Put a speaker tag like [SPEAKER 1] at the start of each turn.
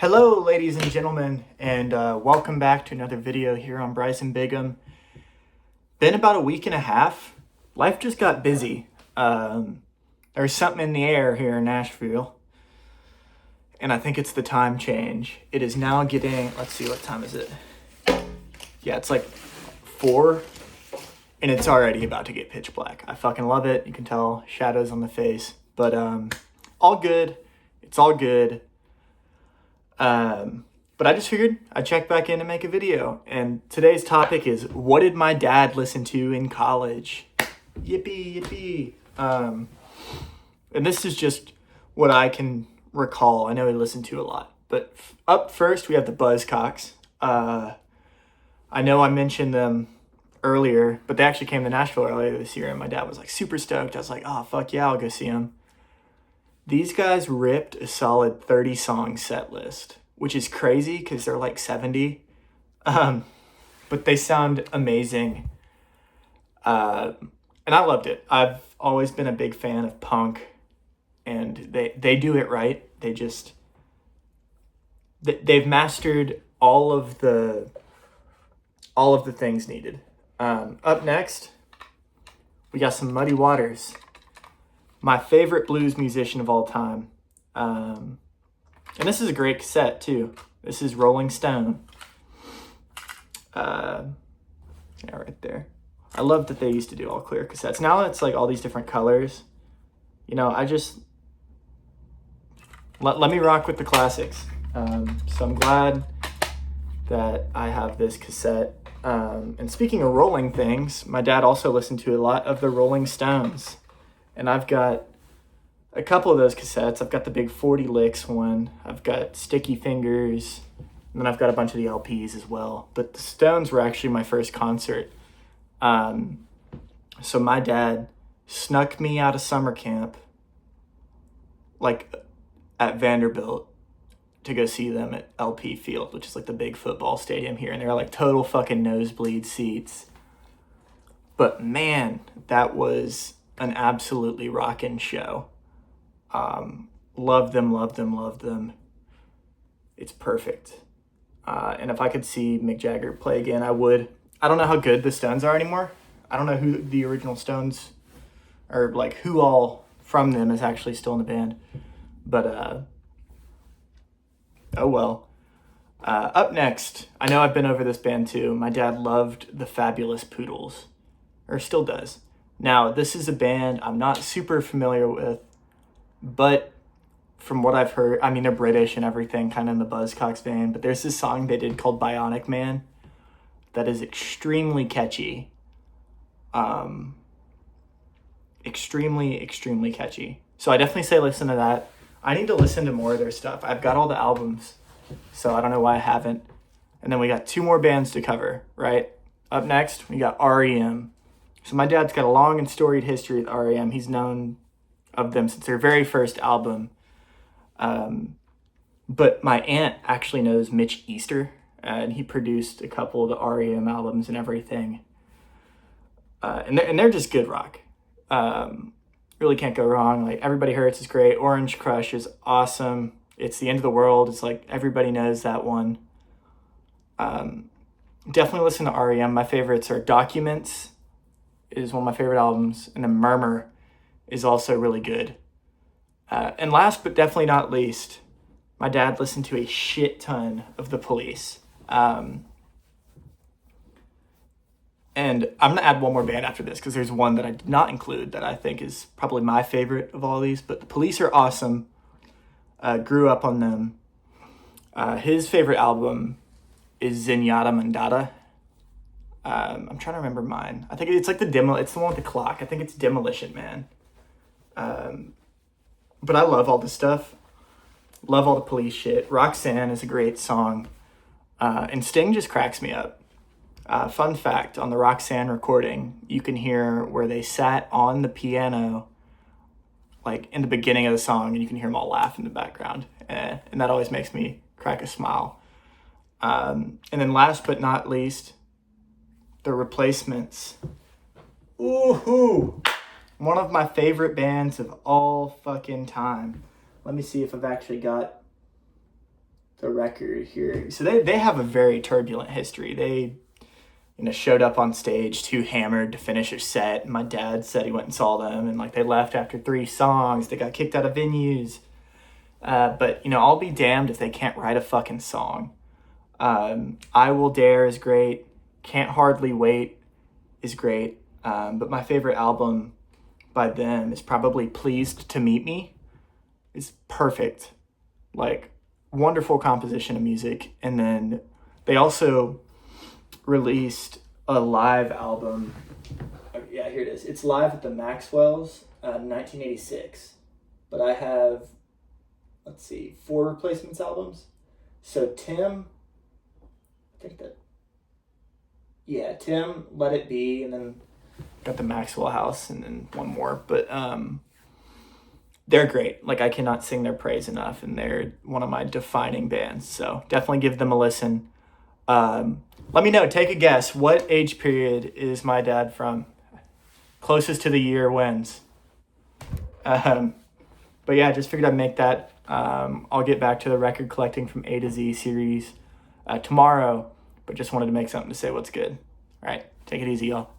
[SPEAKER 1] Hello, ladies and gentlemen, and welcome back to another video here on Bryson Bigham. Been about a week and a half. Life just got busy. There's something in the air here in Nashville, and I think it's the time change. It is now getting, let's see, what time is it? Yeah, it's like 4, and it's already about to get pitch black. I fucking love it. You can tell shadows on the face, but all good. It's all good. But I just figured I'd check back in and make a video. And today's topic is, what did my dad listen to in college? Yippee, yippee. And this is just what I can recall. I know he listened to a lot. But up first, we have the Buzzcocks. I know I mentioned them earlier, but they actually came to Nashville earlier this year, and my dad was like super stoked. I was like, oh, fuck yeah, I'll go see them. These guys ripped a solid 30-song set list, which is crazy because they're like 70. But they sound amazing. And I loved it. I've always been a big fan of punk, and they do it right. They've mastered all of the things needed. Up next, we got some Muddy Waters. My favorite blues musician of all time. And this is a great cassette, too. This is Rolling Stone. Yeah, right there. I love that they used to do all clear cassettes. Now it's like all these different colors. You know, I just... Let me rock with the classics. So I'm glad that I have this cassette. And speaking of rolling things, my dad also listened to a lot of the Rolling Stones. And I've got a couple of those cassettes. I've got the big 40 Licks one. I've got Sticky Fingers. And then I've got a bunch of the LPs as well. But the Stones were actually my first concert. So my dad snuck me out of summer camp, like at Vanderbilt, to go see them at LP Field, which is like the big football stadium here. And they're like total fucking nosebleed seats. But man, that was an absolutely rockin' show. Love them. It's perfect. And if I could see Mick Jagger play again, I would. I don't know how good the Stones are anymore. I don't know who the original Stones, or like who all from them is actually still in the band. But, oh well. Up next, I know I've been over this band too. My dad loved the Fabulous Poodles, or still does. Now, this is a band I'm not super familiar with, but from what I've heard, I mean, they're British and everything, kind of in the Buzzcocks vein, but there's this song they did called Bionic Man that is extremely catchy. Extremely catchy. So I definitely say listen to that. I need to listen to more of their stuff. I've got all the albums, so I don't know why I haven't. And then we got 2 more bands to cover, right? Up next, we got REM. So my dad's got a long and storied history with REM. He's known of them since their very first album. But my aunt actually knows Mitch Easter, and he produced a couple of the REM albums and everything. And they're just good rock. Really can't go wrong. Like, Everybody Hurts is great. Orange Crush is awesome. It's the End of the World. It's like everybody knows that one. Definitely listen to REM. My favorites are Documents is one of my favorite albums, and then Murmur is also really good. And last but definitely not least, my dad listened to a shit ton of The Police. And I'm going to add one more band after this because there's one that I did not include that I think is probably my favorite of all these. But The Police are awesome. Grew up on them. His favorite album is Zenyatta Mandata. I'm trying to remember mine. I think it's like it's the one with the clock. I think it's Demolition Man. But I love all this stuff. Love all the Police shit. Roxanne is a great song. And Sting just cracks me up. Fun fact, on the Roxanne recording, you can hear where they sat on the piano, like in the beginning of the song, and you can hear them all laugh in the background. And that always makes me crack a smile. And then last but not least, The Replacements. Woohoo! One of my favorite bands of all fucking time. Let me see if I've actually got the record here. So they have a very turbulent history. They, showed up on stage too hammered to finish a set. My dad said he went and saw them, and like they left after 3 songs. They got kicked out of venues. But I'll be damned if they can't write a fucking song. I Will Dare is great. Can't Hardly Wait is great. But my favorite album by them is probably Pleased to Meet Me. It's perfect. Like, wonderful composition of music. And then they also released a live album. Yeah, here it is. It's live at the Maxwell's, 1986. But I have, 4 Replacements albums. So Tim, Tim, Let It Be, and then got the Maxwell House, and then one more. But they're great. Like, I cannot sing their praise enough, and they're one of my defining bands. So definitely give them a listen. Let me know, take a guess. What age period is my dad from? Closest to the year wins. But yeah, just figured I'd make that. I'll get back to the record collecting from A to Z series tomorrow, but just wanted to make something to say what's good. All right, take it easy, y'all.